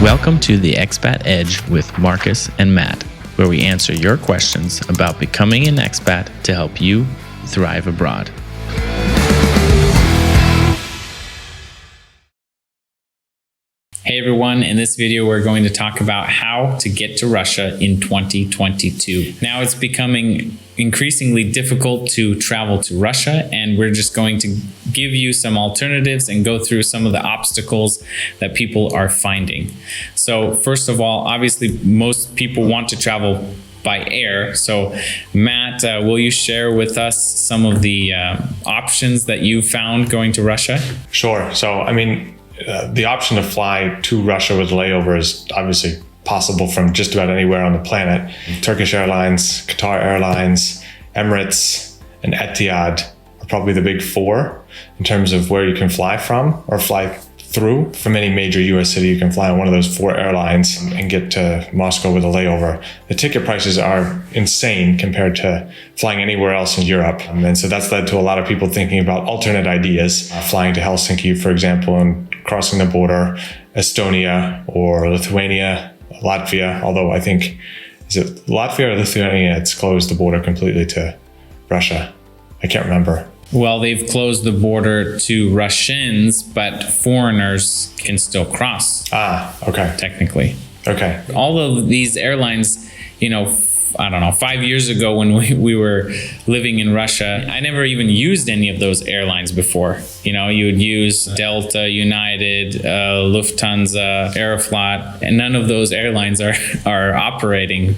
Welcome to the Expat Edge with Marcus and Matt, where we answer your questions about becoming an expat to help you thrive abroad. Hey everyone, in this video we're going to talk about how to get to Russia in 2022. Now it's becoming increasingly difficult to travel to Russia, and we're just going to give you some alternatives and go through some of the obstacles that people are finding. So first of all, obviously most people want to travel by air. So Matt, will you share with us some of the options that you found going to Russia? Sure. So, the option to fly to Russia with layover is obviously possible from just about anywhere on the planet. Turkish Airlines, Qatar Airlines, Emirates, and Etihad are probably the big four in terms of where you can fly from or fly through. From any major US city, you can fly on one of those four airlines and get to Moscow with a layover. The ticket prices are insane compared to flying anywhere else in Europe. And so that's led to a lot of people thinking about alternate ideas, flying to Helsinki, for example, and crossing the border, Estonia or Lithuania, Latvia, although I think, is it Latvia or Lithuania? It's closed the border completely to Russia. I can't remember. Well, they've closed the border to Russians, but foreigners can still cross. Okay. Technically. Okay. All of these airlines, I don't know, 5 years ago when we were living in Russia, I never even used any of those airlines before. You would use Delta, United, Lufthansa, Aeroflot, and none of those airlines are operating,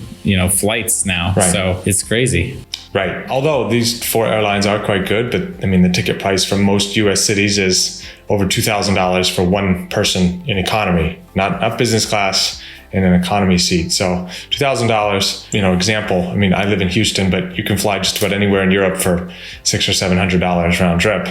flights now. Right. So it's crazy. Right. Although these four airlines are quite good, but the ticket price from most US cities is over $2,000 for one person in economy, not business class, in an economy seat. So $2,000, example, I live in Houston, but you can fly just about anywhere in Europe for $600 or $700 round trip.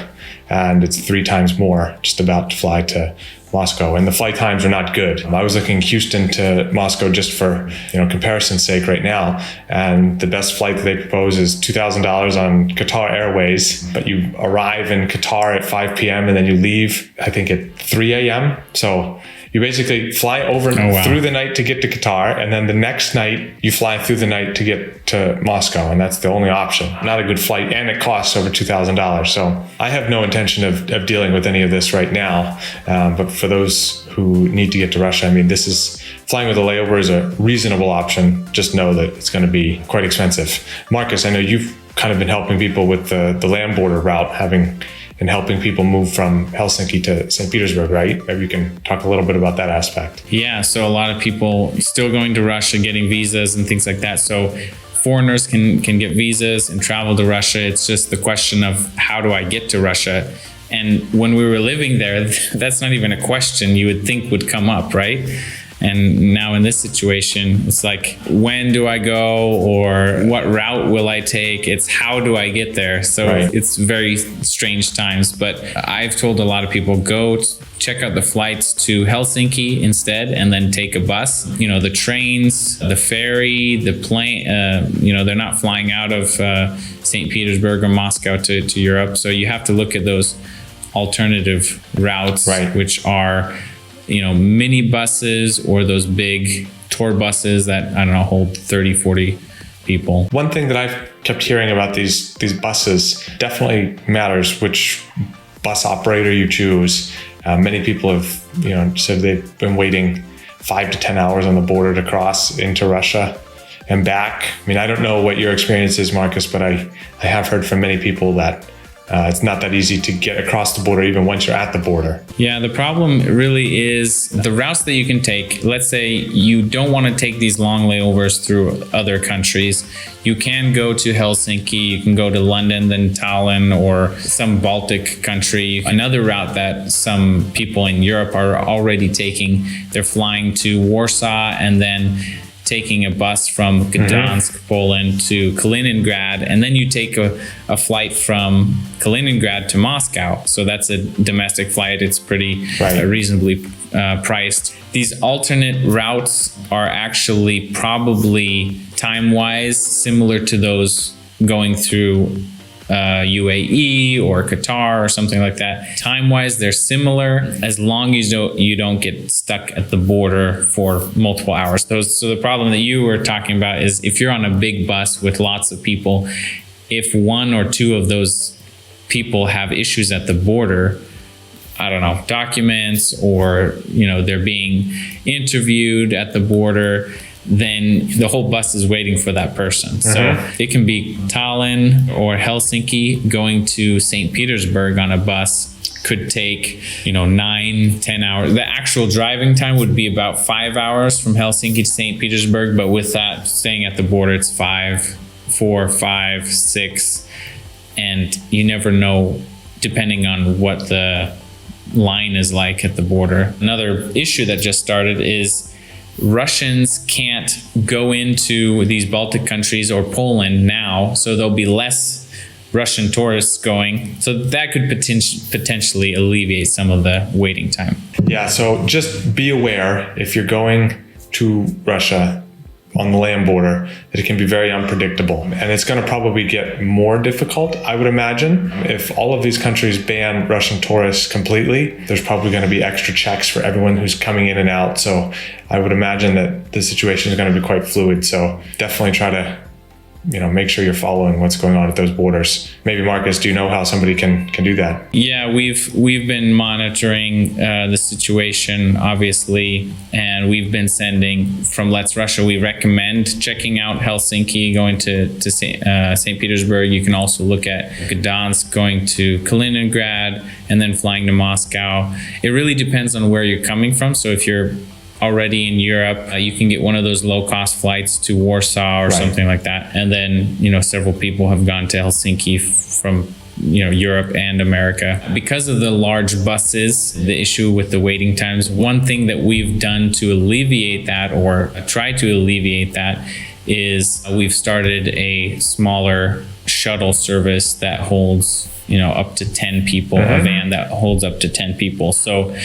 And it's 3 times more just about to fly to Moscow. And the flight times are not good. I was looking Houston to Moscow just for, comparison's sake right now. And the best flight that they propose is $2,000 on Qatar Airways, but you arrive in Qatar at 5 p.m. and then you leave, I think at 3 a.m. So you basically fly over through the night to get to Qatar, and then the next night you fly through the night to get to Moscow, and that's the only option. Not a good flight, and it costs over $2,000. So I have no intention of dealing with any of this right now. But for those who need to get to Russia, flying with a layover is a reasonable option. Just know that it's going to be quite expensive. Marcus, I know you've kind of been helping people with the land border route, and helping people move from Helsinki to St. Petersburg, right? Maybe you can talk a little bit about that aspect. Yeah, so a lot of people still going to Russia, getting visas and things like that. So foreigners can get visas and travel to Russia. It's just the question of, how do I get to Russia? And when we were living there, that's not even a question you would think would come up, right? And now in this situation, it's like, when do I go, or what route will I take? It's how do I get there? So It's very strange times, but I've told a lot of people, go check out the flights to Helsinki instead, and then take a bus. The trains, the ferry, the plane, they're not flying out of St. Petersburg or Moscow to Europe. So you have to look at those alternative routes, which are mini buses or those big tour buses that, hold 30, 40 people. One thing that I've kept hearing about these buses, definitely matters which bus operator you choose. Many people have, said they've been waiting 5 to 10 hours on the border to cross into Russia and back. I don't know what your experience is, Marcus, but I have heard from many people that it's not that easy to get across the border even once you're at the border. Yeah, the problem really is the routes that you can take. Let's say you don't want to take these long layovers through other countries. You can go to Helsinki, you can go to London, then Tallinn, or some Baltic country. Another route that some people in Europe are already taking, they're flying to Warsaw and then taking a bus from Gdansk, Poland to Kaliningrad, and then you take a flight from Kaliningrad to Moscow. So that's a domestic flight. It's pretty reasonably priced. These alternate routes are actually probably time-wise similar to those going through UAE or Qatar or something like that. Time-wise, they're similar as long as you don't get stuck at the border for multiple hours. So the problem that you were talking about is if you're on a big bus with lots of people, if one or two of those people have issues at the border, I don't know, documents, or they're being interviewed at the border, then the whole bus is waiting for that person. So it can be Tallinn or Helsinki. Going to St. Petersburg on a bus could take 9-10 hours. The actual driving time would be about 5 hours from Helsinki to St. Petersburg, but with that, staying at the border, it's 4, 5, 6, and you never know depending on what the line is like at the border. Another issue that just started is Russians can't go into these Baltic countries or Poland now, so there'll be less Russian tourists going. So that could potentially alleviate some of the waiting time. Yeah, so just be aware if you're going to Russia on the land border that it can be very unpredictable, and it's going to probably get more difficult, I would imagine. If all of these countries ban Russian tourists completely, there's probably going to be extra checks for everyone who's coming in and out. So I would imagine that the situation is going to be quite fluid. So definitely try to make sure you're following what's going on at those borders. Maybe Marcus, do you know how somebody can do that? Yeah, we've been monitoring the situation, obviously, and we've been sending from Let's Russia. We recommend checking out Helsinki, going to St. Petersburg. You can also look at Gdansk, going to Kaliningrad, and then flying to Moscow. It really depends on where you're coming from. So if you're already in Europe, you can get one of those low-cost flights to Warsaw or something like that. And then, several people have gone to Helsinki from, Europe and America. Because of the large buses, the issue with the waiting times, one thing that we've done to alleviate that, or try to alleviate that, is we've started a smaller shuttle service that holds, up to 10 people, a van that holds up to 10 people. So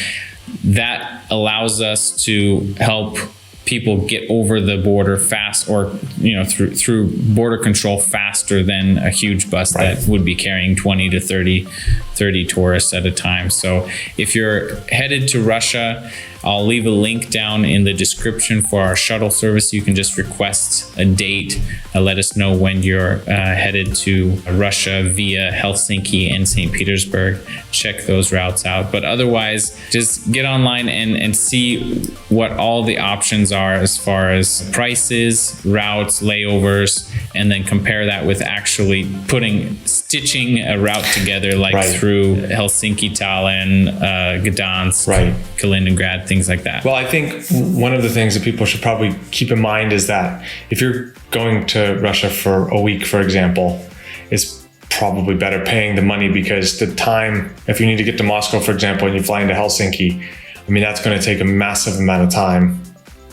that allows us to help people get over the border fast, or through border control faster than a huge bus that would be carrying 20 to 30 tourists at a time. So if you're headed to Russia, I'll leave a link down in the description for our shuttle service. You can just request a date, let us know when you're headed to Russia via Helsinki and St. Petersburg. Check those routes out. But otherwise, just get online and see what all the options are as far as prices, routes, layovers, and then compare that with actually stitching a route together, through Helsinki, Tallinn, Gdansk, Kaliningrad, things like that. Well, I think one of the things that people should probably keep in mind is that if you're going to Russia for a week, for example, it's probably better paying the money, because the time, if you need to get to Moscow, for example, and you fly into Helsinki, that's going to take a massive amount of time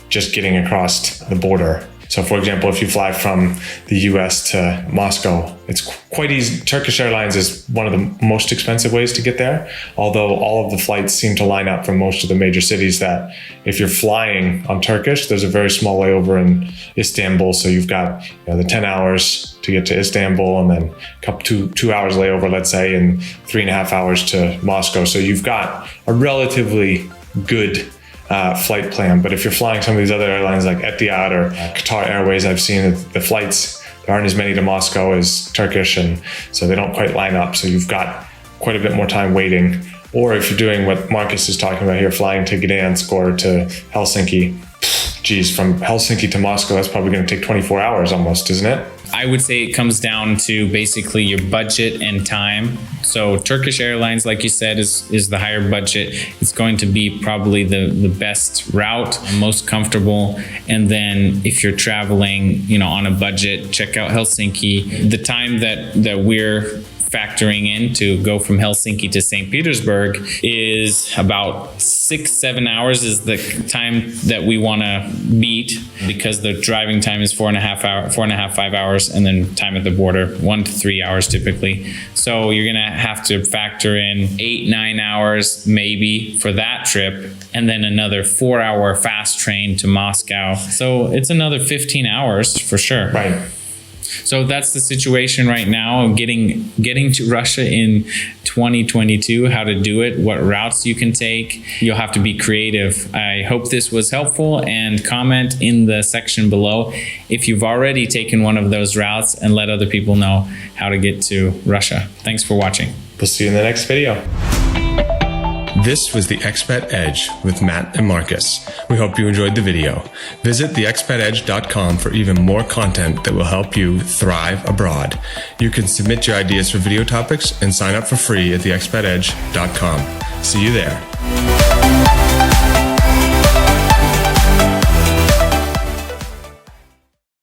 just getting across the border. So for example, if you fly from the US to Moscow, it's quite easy. Turkish Airlines is one of the most expensive ways to get there, although all of the flights seem to line up from most of the major cities. That if you're flying on Turkish, there's a very small layover in Istanbul. So you've got the 10 hours to get to Istanbul, and then two hours layover, let's say, and 3.5 hours to Moscow. So you've got a relatively good flight plan. But if you're flying some of these other airlines like Etihad or Qatar Airways, I've seen that the flights, there aren't as many to Moscow as Turkish, and so they don't quite line up. So you've got quite a bit more time waiting. Or if you're doing what Marcus is talking about here, flying to Gdansk or to Helsinki, from Helsinki to Moscow, that's probably going to take 24 hours almost, isn't it? I would say it comes down to basically your budget and time. So Turkish Airlines, like you said, is the higher budget. It's going to be probably the best route, most comfortable. And then if you're traveling, on a budget, check out Helsinki. The time that we're factoring in to go from Helsinki to St. Petersburg is about 6-7 hours is the time that we want to beat, because the driving time is 4.5, 5 hours, and then time at the border 1 to 3 hours typically. So you're gonna have to factor in 8-9 hours maybe for that trip, and then another 4-hour fast train to Moscow. So it's another 15 hours for sure. Right. So that's the situation right now, getting to Russia in 2022, how to do it, what routes you can take. You'll have to be creative. I hope this was helpful, and comment in the section below if you've already taken one of those routes, and let other people know how to get to Russia. Thanks for watching. We'll see you in the next video. This was the Expat Edge with Matt and Marcus. We hope you enjoyed the video. Visit theexpatedge.com for even more content that will help you thrive abroad. You can submit your ideas for video topics and sign up for free at theexpatedge.com. See you there.